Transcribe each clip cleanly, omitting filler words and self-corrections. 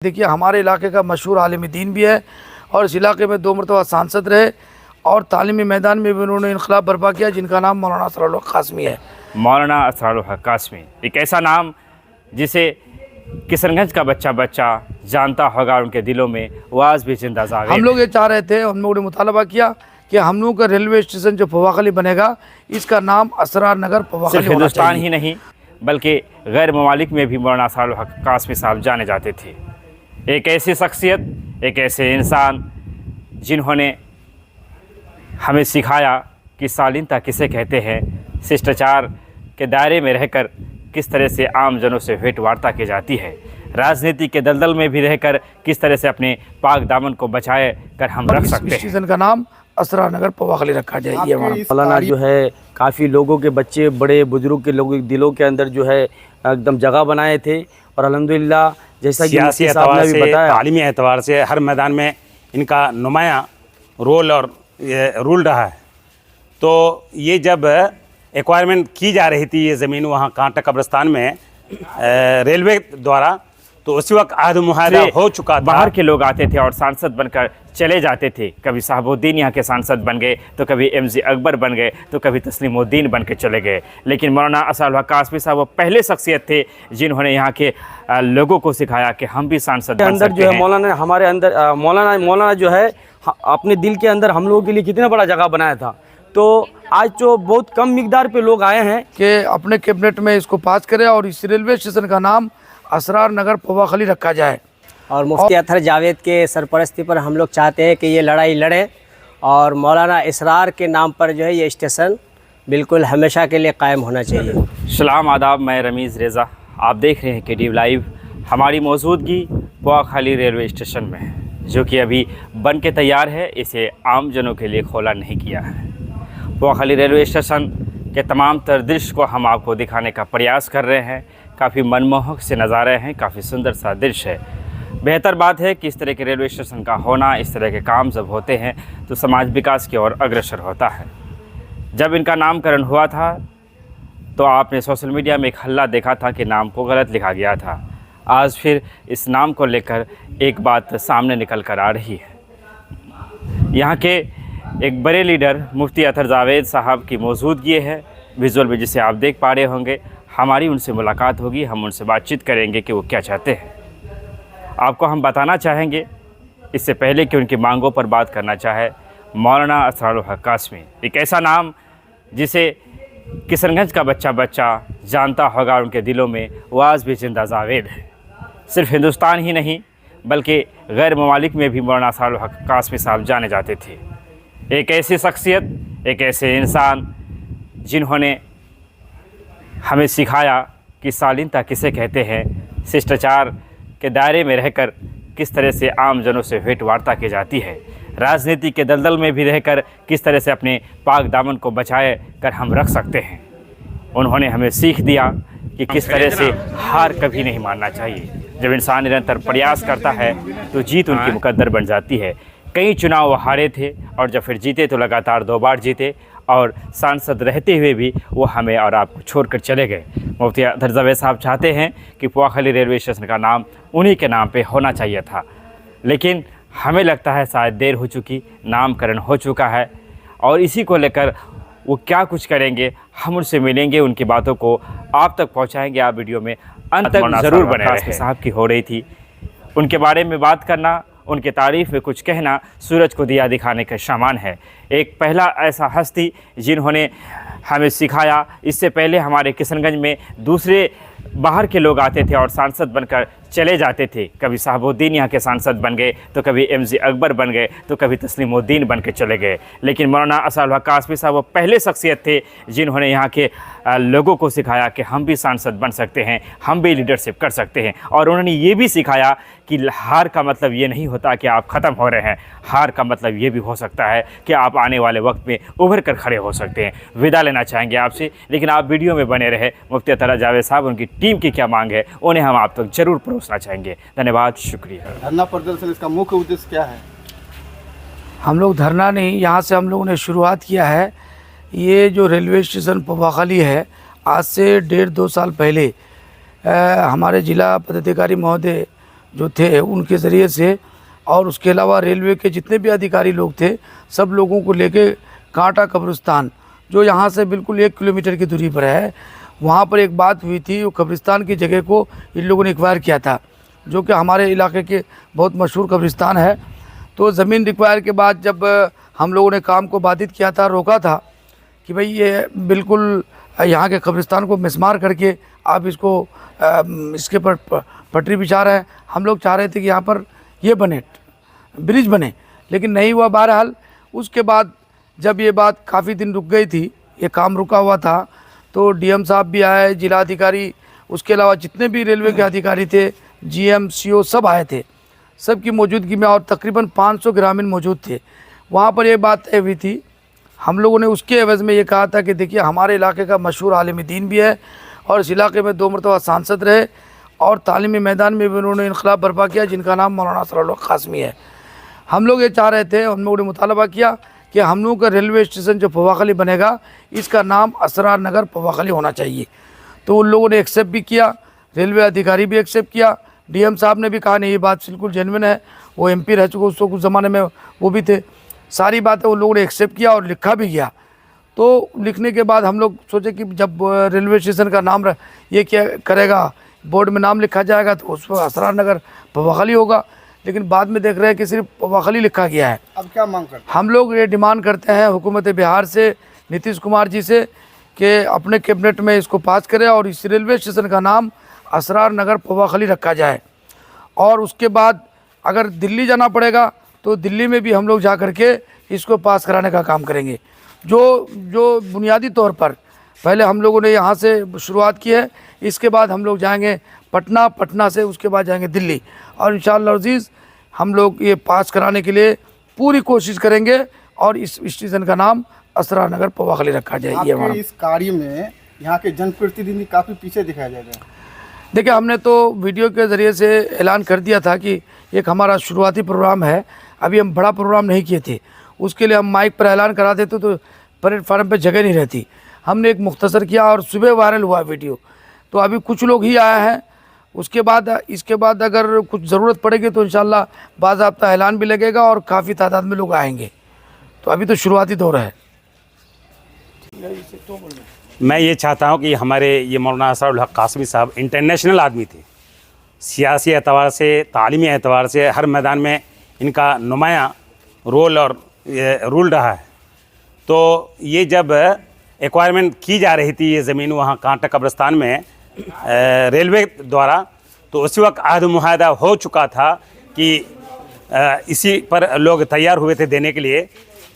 देखिए, हमारे इलाके का मशहूर आलिम दीन भी है और इस इलाके में 2 मरतबा सांसद रहे और तालीमी मैदान में भी उन्होंने इनकलाब बर्पा किया, जिनका नाम मौलाना असरारुल हक कासमी है। मौलाना असरारुल हक कासमी एक ऐसा नाम जिसे किशनगंज का बच्चा जानता होगा, उनके दिलों में वो आज भी जिंदा जावेद। हम लोग ये चाह रहे थे, हम लोगों ने मुतालबा किया कि हम लोगों का रेलवे स्टेशन जो पवाखली बनेगा, इसका नाम असरार नगर पवाखली सिर्फ हिंदुस्तान ही नहीं बल्कि गैर ममालिक में भी मौलाना असरारुल हक कासमी साहब जाने जाते थे। एक ऐसी शख्सियत, एक ऐसे इंसान जिन्होंने हमें सिखाया कि शालीनता किसे कहते हैं, शिष्टाचार के दायरे में रहकर किस तरह से आम जनों से भेंट वार्ता की जाती है, राजनीति के दलदल में भी रहकर किस तरह से अपने पाक दामन को बचाए कर हम रख सकते हैं। स्टेशन का नाम असरार नगर पवाखली रखा जाए। ये मौलाना जो है काफ़ी लोगों के, बच्चे बड़े बुजुर्ग के लोगों के दिलों के अंदर जो है एकदम जगह बनाए थे और अल्हम्दुलिल्लाह जैसा कि सियासी एतबार से, तालीमी एतबार से हर मैदान में इनका नुमायाँ रोल और रूल रहा है। तो ये जब एक्वायरमेंट की जा रही थी ये ज़मीन वहाँ कांटा कब्रिस्तान में रेलवे द्वारा, तो उसी वक्त आहद मुआहदा हो चुका था। बाहर के लोग आते थे और सांसद बनकर चले जाते थे। कभी साहबुद्दीन यहाँ के सांसद बन गए, तो कभी MG अकबर बन गए, तो कभी तस्लीमुद्दीन बन के चले गए। लेकिन मौलाना असरारुल हक कासमी साहब वो पहले शख्सियत थे जिन्होंने यहाँ के लोगों को सिखाया कि हम भी सांसद बन सकते जो है मौलाना हमारे अंदर मौलाना जो है अपने दिल के अंदर हम लोगों के लिए कितना बड़ा जगह बनाया था। तो आज जो बहुत कम मिकदार पे लोग आए हैं कि अपने कैबिनेट में इसको पास करें और इस रेलवे स्टेशन का नाम असरार नगर पवाखली रखा जाए। और मुफ्ती अतहर जावेद के सरपरस्ती पर हम लोग चाहते हैं कि ये लड़ाई लड़ें और मौलाना इसरार के नाम पर जो है ये स्टेशन बिल्कुल हमेशा के लिए कायम होना चाहिए। सलाम आदाब, मैं रमीज़ रेज़ा, आप देख रहे हैं KTV लाइव। हमारी मौजूदगी पवाखली रेलवे स्टेशन में है, जो कि अभी बन के तैयार है। इसे आम जनों के लिए खोला नहीं किया है। पवाखली रेलवे स्टेशन के तमाम तर दृश्य को हम आपको दिखाने का प्रयास कर रहे हैं। काफ़ी मनमोहक से नज़ारे हैं, काफ़ी सुंदर सा दृश्य है। बेहतर बात है कि इस तरह के रेलवे स्टेशन का होना, इस तरह के काम जब होते हैं तो समाज विकास की ओर अग्रसर होता है। जब इनका नामकरण हुआ था तो आपने सोशल मीडिया में एक हल्ला देखा था कि नाम को गलत लिखा गया था। आज फिर इस नाम को लेकर एक बात सामने निकल कर आ रही है। यहाँ के एक बड़े लीडर मुफ्ती अतहर जावेद साहब की मौजूदगी है विजुअल में, जिसे आप देख पा रहे होंगे। हमारी उनसे मुलाकात होगी, हम उनसे बातचीत करेंगे कि वो क्या चाहते हैं। आपको हम बताना चाहेंगे इससे पहले कि उनकी मांगों पर बात करना चाहे, मौलाना असरारुल हक कासमी एक ऐसा नाम जिसे किशनगंज का बच्चा जानता होगा, उनके दिलों में वो आज भी जिंदा जावेद है। सिर्फ हिंदुस्तान ही नहीं बल्कि गैर ममालिक में भी मौलाना असरारुल हक कासमी साहब जाने जाते थे। एक ऐसी शख्सियत, एक ऐसे इंसान जिन्होंने हमें सिखाया कि शालीनता किसे कहते हैं, शिष्टाचार के दायरे में रहकर किस तरह से आम जनों से भेंट वार्ता की जाती है, राजनीति के दलदल में भी रहकर किस तरह से अपने पाक दामन को बचाए कर हम रख सकते हैं। उन्होंने हमें सीख दिया कि किस तरह से हार कभी नहीं मानना चाहिए। जब इंसान निरंतर प्रयास करता है तो जीत उनकी मुकद्दर बन जाती है। कई चुनाव वो हारे थे और जब फिर जीते तो लगातार 2 बार जीते और सांसद रहते हुए भी वो हमें और आपको छोड़कर चले गए। मुफ्ती अतहर जावेद साहब चाहते हैं कि पवाखली रेलवे स्टेशन का नाम उन्हीं के नाम पे होना चाहिए था, लेकिन हमें लगता है शायद देर हो चुकी, नामकरण हो चुका है और इसी को लेकर वो क्या कुछ करेंगे, हम उनसे मिलेंगे, उनकी बातों को आप तक पहुँचाएँगे। आप वीडियो में अंत तक ज़रूर बने रहें। साहब की हो रही थी, उनके बारे में बात करना, उनके तारीफ़ में कुछ कहना सूरज को दिया दिखाने का सामान है। एक पहला ऐसा हस्ती जिन्होंने हमें सिखाया। इससे पहले हमारे किशनगंज में दूसरे बाहर के लोग आते थे और सांसद बनकर चले जाते थे। कभी साहबुद्दीन यहाँ के सांसद बन गए, तो कभी MG अकबर बन गए, तो कभी तस्लीमुद्दीन बन के चले गए। लेकिन मौलाना असरारुल हक कासमी साहब वो पहले शख्सियत थे जिन्होंने यहाँ के लोगों को सिखाया कि हम भी सांसद बन सकते हैं, हम भी लीडरशिप कर सकते हैं। और उन्होंने ये भी सिखाया कि हार का मतलब ये नहीं होता कि आप ख़त्म हो रहे हैं, हार का मतलब ये भी हो सकता है कि आप आने वाले वक्त में उभर कर खड़े हो सकते हैं। विदा लेना चाहेंगे आपसे, लेकिन आप वीडियो में बने रहे। मुफ्ती अतहर जावेद साहब, उनकी टीम की क्या मांग है उन्हें हम आप तक जरूर परोसना चाहेंगे। धन्यवाद, शुक्रिया। धरना प्रदर्शन, इसका मुख्य उद्देश्य क्या है? हम लोग धरना नहीं, यहाँ से हम लोगों ने शुरुआत किया है। ये जो रेलवे स्टेशन पवाखली है, आज से 1.5-2 साल पहले हमारे जिला पदाधिकारी महोदय जो थे उनके ज़रिए से, और उसके अलावा रेलवे के जितने भी अधिकारी लोग थे सब लोगों को लेके कांटा कब्रिस्तान, जो यहाँ से बिल्कुल 1 किलोमीटर की दूरी पर है, वहाँ पर एक बात हुई थी। वो कब्रिस्तान की जगह को इन लोगों ने एक्वायर किया था, जो कि हमारे इलाके के बहुत मशहूर कब्रिस्तान है। तो ज़मीन रिक्वायर के बाद जब हम लोगों ने काम को बाधित किया था, रोका था कि भाई ये बिल्कुल यहाँ के कब्रिस्तान को मिसमार करके आप इसको इसके पर पटरी बिछा रहे हैं। हम लोग चाह रहे थे कि यहाँ पर ये बने, ब्रिज बने, लेकिन नहीं हुआ। बहरहाल उसके बाद जब ये बात काफ़ी दिन रुक गई थी, ये काम रुका हुआ था, तो डीएम साहब भी आए, जिला अधिकारी, उसके अलावा जितने भी रेलवे के अधिकारी थे, जीएम सीओ सब आए थे। सब की मौजूदगी में, और तकरीबन 500 ग्रामीण मौजूद थे। वहाँ पर ये बात तय हुई थी। हम लोगों ने उसके एवज़ में ये कहा था कि देखिए हमारे इलाके का मशहूर आलिम दीन भी है, और इस इलाके में 2 मरतबा सांसद रहे, और तालीमी मैदान में भी उन्होंने इनकलाब बर्पा किया, जिनका नाम मौलाना असरार कासमी है। हम लोग ये चाह रहे थे, हम लोगों ने मुतालबा किया कि हम लोगों का रेलवे स्टेशन जो पवाखली बनेगा, इसका नाम असरार नगर पवाखली होना चाहिए। तो उन लोगों ने एक्सेप्ट भी किया, रेलवे अधिकारी भी एक्सेप्ट किया, डीएम साहब ने भी कहा नहीं ये बात बिल्कुल जेन्युइन है, वो एमपी रह चुके उसको कुछ ज़माने में वो भी थे। सारी बातें उन लोगों ने एक्सेप्ट किया और लिखा भी गया। तो लिखने के बाद हम लोग सोचे कि जब रेलवे स्टेशन का नाम ये क्या करेगा, बोर्ड में नाम लिखा जाएगा तो उस पर असरार नगर पवाखली होगा, लेकिन बाद में देख रहे हैं कि सिर्फ पवाखली लिखा गया है। अब क्या मांग करते हम लोग ये डिमांड करते हैं हुकूमत बिहार से, नीतीश कुमार जी से, कि अपने कैबिनेट में इसको पास करें और इस रेलवे स्टेशन का नाम असरार नगर पवाखली रखा जाए। और उसके बाद अगर दिल्ली जाना पड़ेगा तो दिल्ली में भी हम लोग जा कर के इसको पास कराने का काम करेंगे। जो बुनियादी तौर पर पहले हम लोगों ने यहाँ से शुरुआत की है, इसके बाद हम लोग जाएंगे पटना, पटना से उसके बाद जाएंगे दिल्ली, और इंशाअल्लाह अज़ीज़ हम लोग ये पास कराने के लिए पूरी कोशिश करेंगे, और इस स्टेशन का नाम असरार नगर पवाखली रखा जाए। ये हमारा हैं? इस कार्य में यहाँ के जनप्रतिनिधि काफ़ी पीछे दिखाई दे रहे हैं। देखिए, हमने तो वीडियो के ज़रिए से ऐलान कर दिया था कि एक हमारा शुरुआती प्रोग्राम है, अभी हम बड़ा प्रोग्राम नहीं किए थे। उसके लिए हम माइक पर ऐलान करा देते तो प्लेटफार्म पे जगह नहीं रहती। हमने एक मुख्तसर किया और सुबह वायरल हुआ वीडियो, तो अभी कुछ लोग ही आए हैं। उसके बाद इसके बाद अगर कुछ ज़रूरत पड़ेगी तो इंशाअल्लाह बाज़ाब्ता ऐलान भी लगेगा और काफ़ी तादाद में लोग आएंगे। तो अभी तो शुरुआती दौर है। मैं ये चाहता हूँ कि हमारे ये मौलाना असरार कासमी साहब इंटरनेशनल आदमी थे, सियासी एतबार से, तालीमी एतबार से हर मैदान में इनका नुमाया रोल और रूल रहा है। तो ये जब एक्वायरमेंट की जा रही थी ये ज़मीन वहाँ कांटा कब्रिस्तान में रेलवे द्वारा, तो उसी वक्त अहद मुआहदा हो चुका था कि इसी पर लोग तैयार हुए थे देने के लिए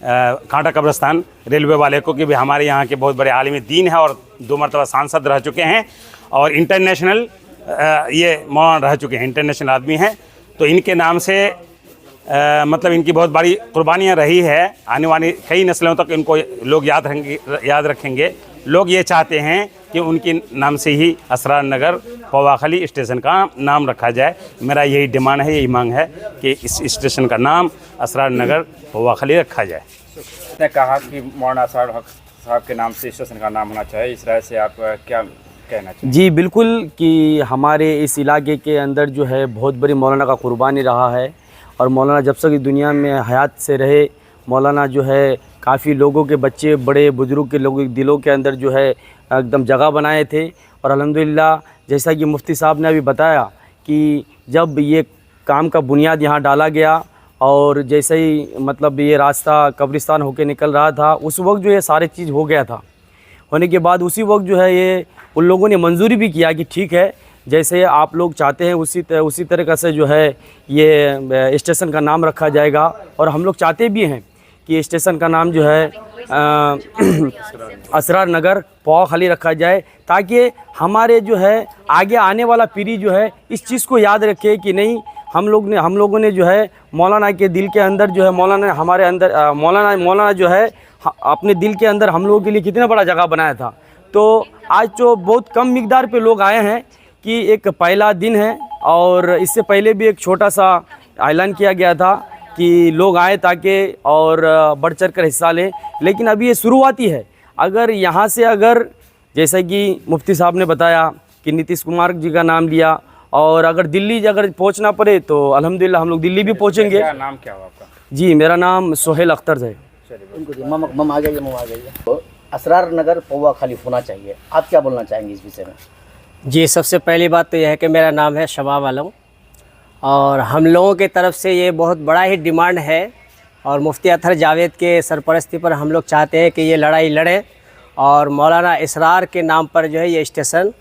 कांटा कब्रिस्तान रेलवे वाले को, कि भी हमारे यहाँ के बहुत बड़े आलिम दीन है और 2 मरतबा सांसद रह चुके हैं और इंटरनेशनल ये मौलाना रह चुके हैं, इंटरनेशनल आदमी हैं। तो इनके नाम से मतलब इनकी बहुत बड़ी कुर्बानियाँ रही है, आने वाली कई नस्लों तक इनको लोग याद रखेंगे। लोग ये चाहते हैं कि उनके नाम से ही असरार नगर पवाखली स्टेशन का नाम रखा जाए। मेरा यही डिमांड है, यही मांग है कि इस स्टेशन का नाम असरार नगर पवाखली रखा जाए। ने कहा कि मौलाना असरार साहब के नाम से स्टेशन का नाम होना चाहिए, इस राय से आप क्या कहना चाहिए? जी बिल्कुल, कि हमारे इस इलाके के अंदर जो है बहुत बड़ी मौलाना का कुर्बानी रहा है, और मौलाना जब तक दुनिया में हयात से रहे, मौलाना जो है काफ़ी लोगों के, बच्चे बड़े बुज़ुर्ग के लोगों के दिलों के अंदर जो है एकदम जगह बनाए थे। और अल्हम्दुलिल्लाह जैसा कि मुफ्ती साहब ने अभी बताया कि जब ये काम का बुनियाद यहाँ डाला गया और जैसे ही मतलब ये रास्ता कब्रिस्तान होके निकल रहा था, उस वक्त जो ये सारे चीज़ हो गया था। होने के बाद उसी वक्त जो है ये उन लोगों ने मंजूरी भी किया कि ठीक है, जैसे आप लोग चाहते हैं उसी तरीक़े से जो है ये स्टेशन का नाम रखा जाएगा। और हम लोग चाहते भी हैं कि स्टेशन का नाम जो है असरार नगर पवाखली रखा जाए, ताकि हमारे जो है आगे आने वाला पीढ़ी जो है इस चीज़ को याद रखे कि नहीं, हम लोगों ने जो है मौलाना के दिल के अंदर जो है, मौलाना हमारे अंदर मौलाना जो है अपने दिल के अंदर हम लोगों के लिए कितना बड़ा जगह बनाया था। तो आज तो बहुत कम मिकदार पे लोग आए हैं कि एक पहला दिन है, और इससे पहले भी एक छोटा सा ऐलान किया गया था कि लोग आए ताकि और बढ़ चढ़ कर हिस्सा लें, लेकिन अभी ये शुरुआती है। अगर यहाँ से अगर जैसा कि मुफ्ती साहब ने बताया कि नीतीश कुमार जी का नाम लिया और अगर दिल्ली अगर पहुंचना पड़े तो अल्हम्दुलिल्लाह हम लोग दिल्ली भी पहुंचेंगे। क्या नाम क्या हुआ आपका? जी मेरा नाम सोहेल अख्तर है। मम आ गई। तो असरार नगर पौवा खाली होना चाहिए, आप क्या बोलना चाहेंगे इस विषय में? जी, सबसे पहली बात तो यह है कि मेरा नाम है शबाब आलम और हम लोगों की तरफ से ये बहुत बड़ा ही डिमांड है और मुफ्ती अतहर जावेद के सरपरस्ती पर हम लोग चाहते हैं कि ये लड़ाई लड़ें और मौलाना इसरार के नाम पर जो है ये स्टेशन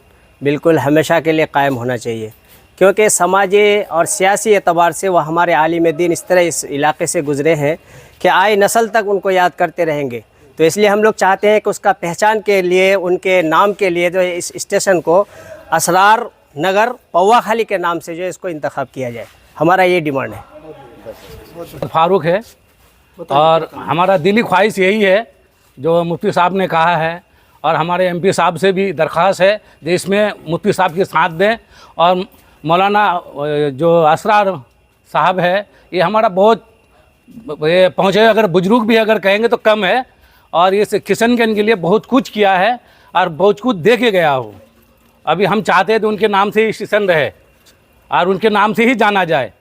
बिल्कुल हमेशा के लिए कायम होना चाहिए, क्योंकि समाजी और सियासी एतबार से वह हमारे आलिम दीन इस तरह इस इलाके से गुज़रे हैं कि आए नस्ल तक उनको याद करते रहेंगे। तो इसलिए हम लोग चाहते हैं कि उसका पहचान के लिए, उनके नाम के लिए जो है इस स्टेशन को असरार नगर पौवा खाली के नाम से जो है इसको इंतखाब किया जाए, हमारा ये डिमांड है। फारूक है और हमारा दिली ख्वाहिश यही है जो मुफ्ती साहब ने कहा है और हमारे एमपी साहब से भी दरख्वास्त है कि इसमें मुफ्ती साहब के साथ दें और मौलाना जो असरार साहब है ये हमारा बहुत ये पहुँचे, अगर बुजुर्ग भी अगर कहेंगे तो कम है और ये किशनगंज के लिए बहुत कुछ किया है और बहुत कुछ दे के गया हो। अभी हम चाहते हैं तो उनके नाम से ही स्टेशन रहे और उनके नाम से ही जाना जाए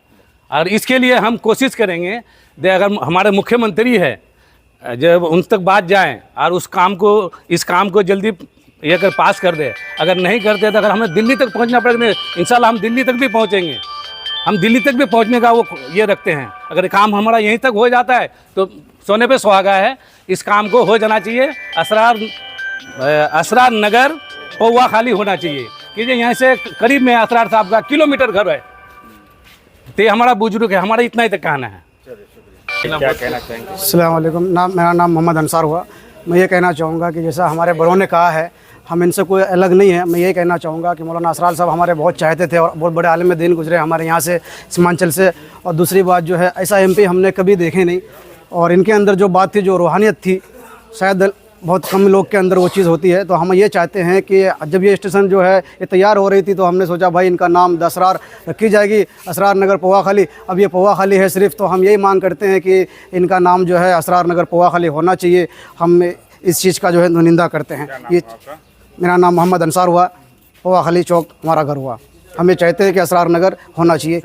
और इसके लिए हम कोशिश करेंगे कि अगर हमारे मुख्यमंत्री है जब उन तक बात जाए और इस काम को जल्दी ये कर पास कर दे। अगर नहीं करते तो अगर हमें दिल्ली तक पहुंचना पड़ेगा, इंशाल्लाह हम दिल्ली तक भी पहुंचेंगे, हम दिल्ली तक भी पहुंचने का वो ये रखते हैं। अगर काम हमारा यहीं तक हो जाता है तो सोने पे सुहागा है, इस काम को हो जाना चाहिए। असरार नगर पौवा खाली होना चाहिए कि यहाँ से करीब में असरार साहब का किलोमीटर घर है, तो हमारा बुजुर्ग है, हमारा इतना ही तक कहना है। क्या कहना चाहेंगे? अस्सलाम वालेकुम। मेरा नाम मोहम्मद अंसार हुआ। मैं ये कहना चाहूँगा कि जैसा हमारे बड़ों ने कहा है, हम इनसे कोई अलग नहीं है। मैं ये कहना चाहूँगा कि मौलाना असरार साहब हमारे बहुत चाहते थे और बहुत बड़े आलिम दीन गुजरे हमारे यहाँ से, सीमांचल से। और दूसरी बात जो है, ऐसा एमपी हमने कभी देखे नहीं और इनके अंदर जो बात थी, जो रूहानियत थी, शायद बहुत कम लोग के अंदर वो चीज़ होती है। तो हम ये चाहते हैं कि जब ये स्टेशन जो है ये तैयार हो रही थी तो हमने सोचा भाई इनका नाम असरार रखी जाएगी, असरार नगर पौवा खाली। अब ये पौवा खाली है सिर्फ, तो हम यही मांग करते हैं कि इनका नाम जो है असरार नगर पौवा खाली होना चाहिए। हम इस चीज़ का जो है निंदा करते हैं। ये मेरा नाम मोहम्मद अंसार हुआ, पौवा खाली चौक हमारा घर हुआ। हम ये चाहते हैं कि असरार नगर होना चाहिए।